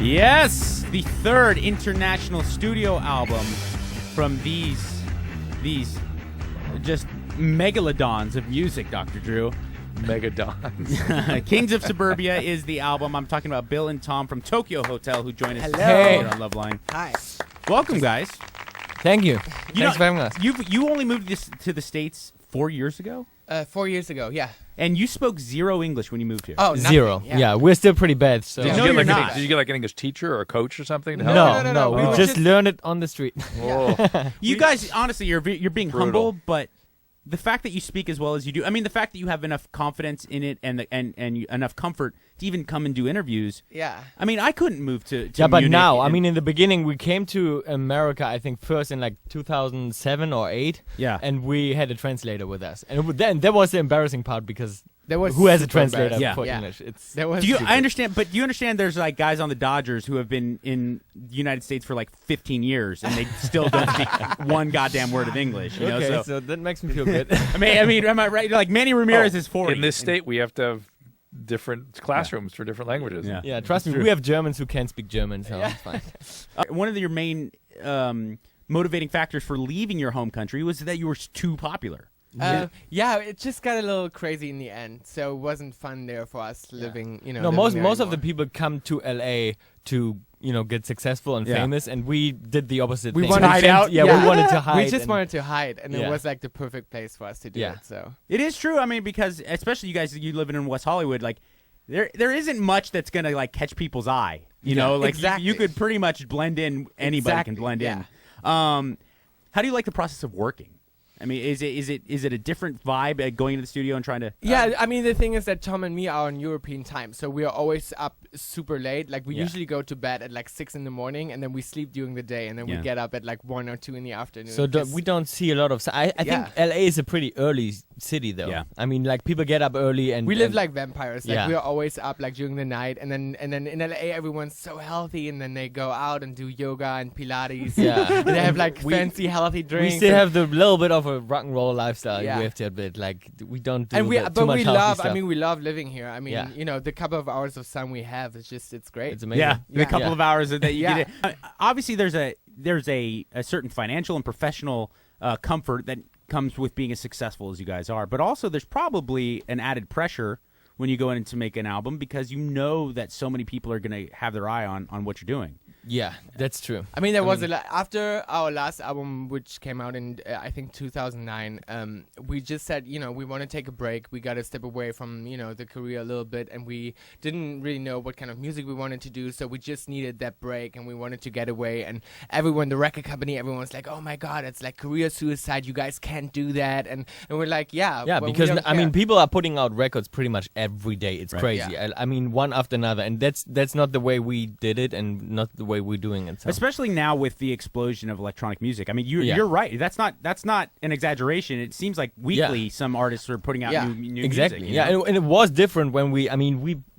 Yes, the third international studio album from these just megalodons of music, Dr. Drew. Megadons. Kings of Suburbia is the album. I'm talking about Bill and Tom from Tokio Hotel who join us Hello. here on Loveline. Hi. Welcome, guys. Thank you. Thanks for having us. You only moved to the States 4 years ago? 4 years ago, yeah. And you spoke zero English when you moved here. Oh, nothing. Zero. Yeah, we're still pretty bad. So. No, you're not. Did you get like an English teacher or a coach or something? To help No. We We just learned it on the street. Oh. You guys, honestly, you're being Brutal. humble, but the fact that you speak as well as you do, I mean, the fact that you have enough confidence in it and enough comfort to even come and do interviews. Yeah. I mean, I couldn't move to Yeah, but Munich now, I and- mean, in the beginning, we came to America, I think, first in like 2007 or 8. Yeah. And we had a translator with us. And then that was the embarrassing part because There was who has a super translator embarrassing. for Yeah. English? It's There was Do you, super- I understand, but do you understand there's like guys on the Dodgers who have been in the United States for like 15 years and they still don't speak one goddamn word of English, you know? okay, So, so that makes me feel good. I mean, am I right? Like Manny Ramirez is 40. In this state, we have to have different classrooms for different languages. Yeah. Yeah, trust me, we have Germans who can't speak German, so it's fine. One of your main motivating factors for leaving your home country was that you were too popular. yeah, it just got a little crazy in the end, so it wasn't fun there for us living, No, living most there most of the anymore. people come to LA to get successful and Yeah. famous, and we did the opposite. We thing. wanted to hide out? Yeah, we wanted to hide. We just and- wanted to hide, and it Yeah. was like the perfect place for us to do Yeah. it, so. It is true. I mean, because especially you guys, you living in West Hollywood, like there isn't much that's gonna like catch people's eye. You know, like exactly. you could pretty much blend in. Anybody can Exactly, blend yeah. in. How do you like the process of working? I mean, is it a different vibe going into the studio and trying to? Yeah, I mean, the thing is that Tom and me are on European time, so we are always up super late. Like, we Yeah. usually go to bed at like 6 in the morning, and then we sleep during the day, and then Yeah. we get up at like 1 or 2 in the afternoon. So we don't see a lot of. I Yeah. think LA is a pretty early city, though. Yeah. I mean, like people get up early and We live and- like vampires. Like, Yeah. we are always up like during the night, and then in LA everyone's so healthy, and then they go out and do yoga and Pilates. Yeah. They have like We- fancy healthy drinks. We still and- have the little bit of a rock and roll lifestyle. Yeah. We have to admit, like we don't do and we, too but much we healthy love. stuff. I mean, we love living here. I mean, Yeah. the couple of hours of sun we have, it's great. it's amazing. Yeah, the couple Yeah. of hours that you Yeah. get. Obviously, there's a certain financial and professional comfort that comes with being as successful as you guys are, but also there's probably an added pressure when you go in to make an album because you know that so many people are going to have their eye on what you're doing. Yeah, that's true. I mean, there was after our last album, which came out in I think 2009. We just said, we want to take a break. We got to step away from the career a little bit, and we didn't really know what kind of music we wanted to do. So we just needed that break, and we wanted to get away. And everyone, the record company, everyone was like, "Oh my God, it's like career suicide. You guys can't do that." And we're like, "Yeah, Yeah, well, we because don't I mean, care." people are putting out records pretty much every day. It's Right. crazy. Yeah. I mean, one after another, and that's not the way we did it, and not the way we're doing it. So. Especially now with the explosion of electronic music. I mean, Yeah. you're right. That's not an exaggeration. It seems like weekly some artists are putting out Yeah. new Exactly. music. Yeah, and it was different when we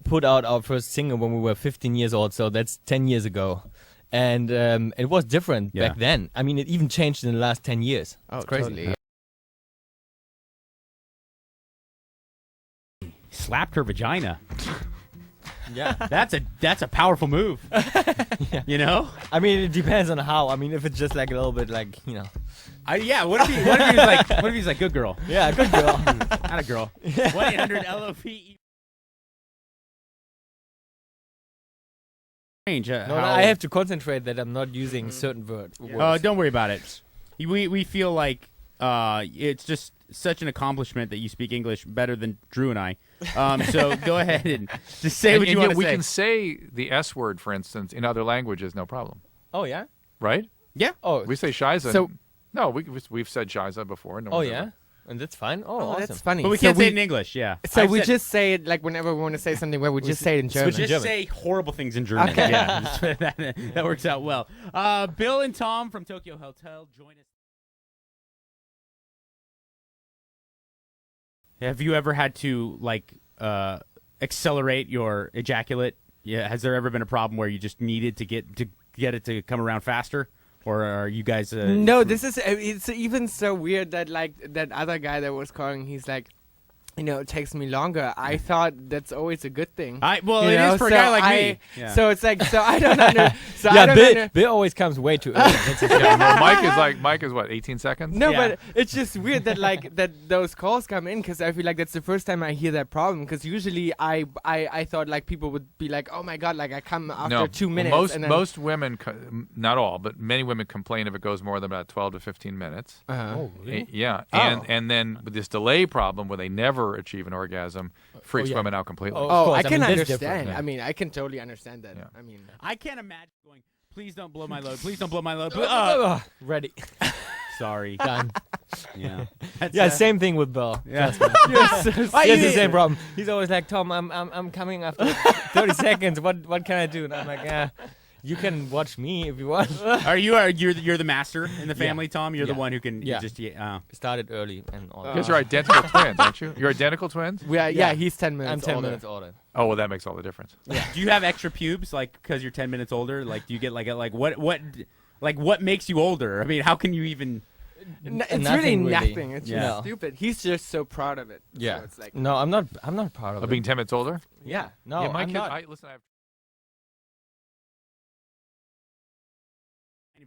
put out our first single when we were 15 years old, so that's 10 years ago. And it was different Yeah. back then. I mean, it even changed in the last 10 years. Oh, it's crazy. totally. Slapped her vagina. Yeah. That's a powerful move. You know? I mean, it depends on how. I mean, if it's just like a little bit like, Yeah. What if he's like good girl? Yeah, good girl. Not a girl. 1-800-LOPE. Strange. No, I have to concentrate that I'm not using certain words. Don't worry about it. We feel like it's just such an accomplishment that you speak English better than Drew and I. So go ahead and just say what you want to we say. can say the S word, for instance, in other languages, no problem. Oh, yeah? Right? Yeah. Oh, We say Shiza. So- No, we've said Shiza before. No oh one's yeah? ever- And that's fine? Oh, Oh, awesome. that's funny. But we So can't say it in English. Yeah. So I've we said- just say it like whenever we want to say something, where we just say it in German. just German. say horrible things in German. Okay. Yeah, that works out well. Bill and Tom from Tokio Hotel join us. Have you ever had to accelerate your ejaculate? Yeah. Has there ever been a problem where you just needed to get it to come around faster, or are you guys? No, this is it's even so weird that like that other guy that was calling, he's like, it takes me longer. I thought that's always a good thing. It You is know, for a so guy like I- me. Yeah. So it's like, so I don't under, so I Yeah, don't Bill, under, Bill always comes way too early. That's his Yeah, no, Mike is what, 18 seconds? No, Yeah. but it's just weird that that those calls come in, because I feel like that's the first time I hear that problem. Because usually I thought like people would be like, oh my god, like I come after 2 minutes. Most and then, most women, not all, but many women complain if it goes more than about 12 to 15 minutes. Uh-huh. Yeah, Oh. and then with this delay problem where they never achieve an orgasm, freaks yeah. women out completely. Oh. Oh, course, I I can mean, that's understand. different, yeah. I mean, I can totally understand that. Yeah. I mean, I can't imagine going, please don't blow my load. Please don't blow my load. Ready. Sorry. Done. Yeah. That's, Yeah, same thing with Bill. Yeah. He has the same problem. He's always like, Tom, I'm coming after 30 seconds. What can I do? And I'm like, yeah, you can watch me if you want. You're the master in the family, Tom. You're the Yeah. one who can Yeah. just Started early and all You that. guys are identical twins, aren't you? You're identical twins? yeah, he's 10 minutes I'm 10 older. minutes older. Oh, well, that makes all the difference. Do you have extra pubes, like because you're 10 minutes older? Like, do you get what makes you older? I mean, how can you even? It's Nothing really really. nothing. It's Yeah. just stupid. He's just so proud of it. Yeah. So it's like, No, I'm not proud of Of it. being 10 minutes older? Yeah. No, yeah, my I'm kid, not. listen, I have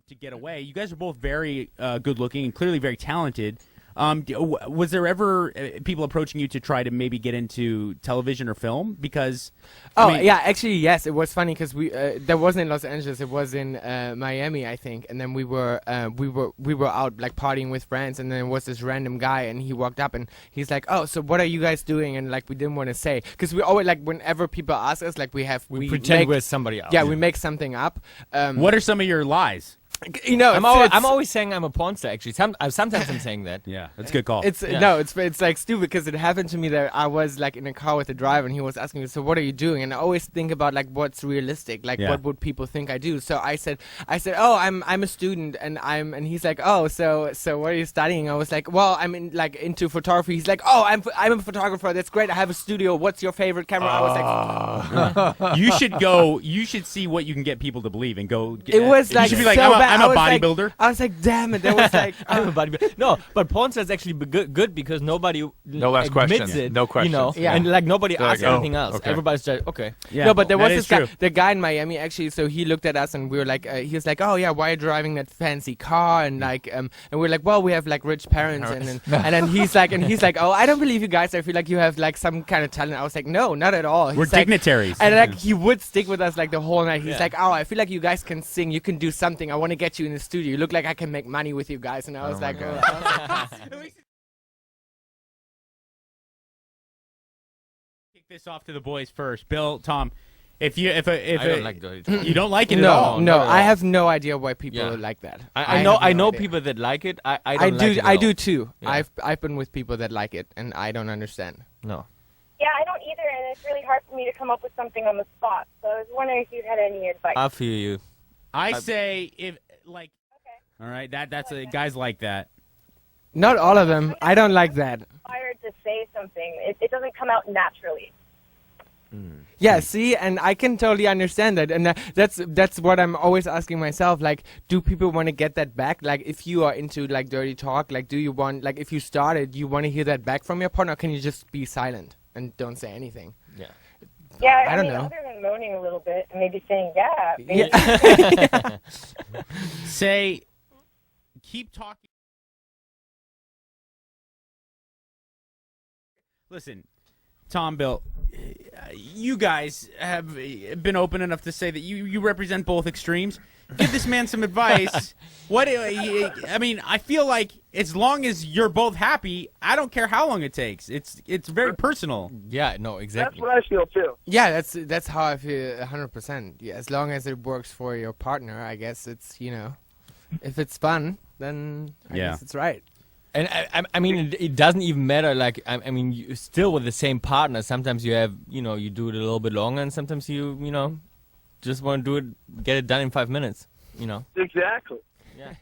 To get away. You guys are both very good looking and clearly very talented. Was there ever people approaching you to try to maybe get into television or film? Because yeah, actually, yes. It was funny because that wasn't in Los Angeles. It was in Miami, I think. And then we were out like partying with friends, and then there was this random guy, and he walked up and he's like, "Oh, so what are you guys doing?" And like we didn't want to say, because we always like whenever people ask us, like we pretend make, we're somebody else. yeah, we make something up. what are some of your lies? I'm I'm always saying I'm a porn star. Actually, sometimes I'm saying that. Yeah, that's a good call. It's Yeah. no, it's like stupid because it happened to me that I was like in a car with the driver and he was asking me, so what are you doing? And I always think about like what's realistic, like Yeah. what would people think I do? So I said, oh, I'm a student and he's like, oh, so what are you studying? I was like, well, I'm into photography. He's like, oh, I'm a photographer. That's great. I have a studio. What's your favorite camera? I was like, You should go. You should see what you can get people to believe and go. it was like you should be like, so bad. I'm I a was like- bodybuilder. I was like, damn it. There was like, I'm a bodybuilder. No, but porn stars actually be good because nobody No less admits questions. it. No You questions. know, Yeah. and like nobody They're asks like, oh, anything else. okay. Everybody's just okay. Yeah, no, but there was that this is guy, true. the guy in Miami actually. So he looked at us and we were like, he was like, oh yeah, why are you driving that fancy car? And like, and we are like, well, we have like rich parents, and then he's like, oh, I don't believe you guys. I feel like you have like some kind of talent. I was like, no, not at all. We're He's like, dignitaries. and like he would stick with us like the whole night. He's Yeah. like, oh, I feel like you guys can sing. You can do something. I want to get you in the studio. You look like I can make money with you guys. And I was my like, God. Kick this off to the boys first. Bill, Tom, if I don't like dirty talk. you don't like it at no, all. no, not at I all. have no idea why people Yeah. like that. I know have no idea. people that like it. I I don't do. like it I at do all. too. Yeah. I've been with people that like it, and I don't understand. No. Yeah, I don't either, and it's really hard for me to come up with something on the spot. So I was wondering if you had any advice. I feel you. I say if like. Okay. All right, that's a guys like that. Not all of them. I don't like that. Inspired to say something, it doesn't come out naturally. Yeah, see, and I can totally understand that, and that's what I'm always asking myself. Like, do people want to get that back? Like, if you are into like dirty talk, like, do you want like if you started, you want to hear that back from your partner? Or can you just be silent and don't say anything? Yeah. Yeah, I don't mean, know. other than moaning a little bit and maybe saying, yeah, maybe. Yeah. Say, keep talking. Listen, Tom, Bill, you guys have been open enough to say that you represent both extremes. Give this man some advice. I mean, I feel like as long as you're both happy, I don't care how long it takes. It's very personal. Yeah. No. That's Exactly. what I feel too. Yeah, that's how I feel 100%. Yeah, as long as it works for your partner, I guess it's if it's fun, then I Yeah. guess it's right. And I mean, it doesn't even matter. Like, I mean, you still with the same partner. Sometimes you have, you do it a little bit longer, and sometimes you just want to do it, get it done in 5 minutes. Exactly. Yeah.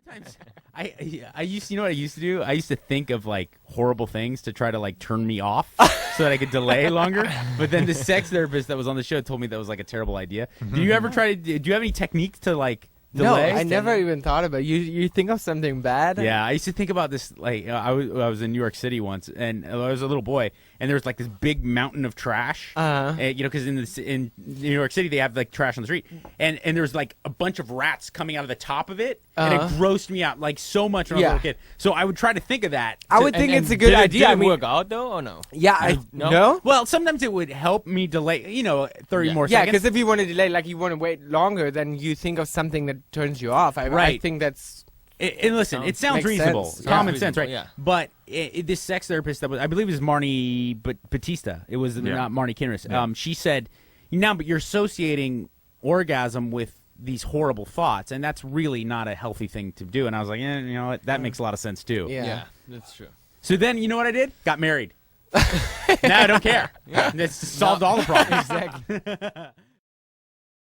Sometimes I used, you know what I used to do? I used to think of like horrible things to try to like turn me off so that I could delay longer. But then the sex therapist that was on the show told me that was like a terrible idea. Do you ever try to? Do you have any techniques to like No, delay. I never even thought about it. You think of something bad? Yeah, I used to think about this. Like, I was in New York City once, and I was a little boy, and there was like this big mountain of trash. Because in New York City they have like trash on the street, and there was like a bunch of rats coming out of the top of it, and it grossed me out like so much when I was a little kid. So I would try to think of that. I would think it's a good idea. Did it work out though, or no? Yeah, no. Well, sometimes it would help me delay, 30 more Yeah, seconds. because if you want to delay, like you want to wait longer, then you think of something that turns you off. I Right. think that's And listen, it sounds Makes reasonable, sense. common Yeah. sense, right? Yeah. But this sex therapist that was, I believe, it was Marnie Batista. It was not Marnie Kinrys. Yeah. She said, but you're associating orgasm with these horrible thoughts, and that's really not a healthy thing to do. And I was like, you know what? That makes a lot of sense too. yeah. That's true. So then, you know what I did? Got married. Now I don't care. This solved all the problems. Exactly.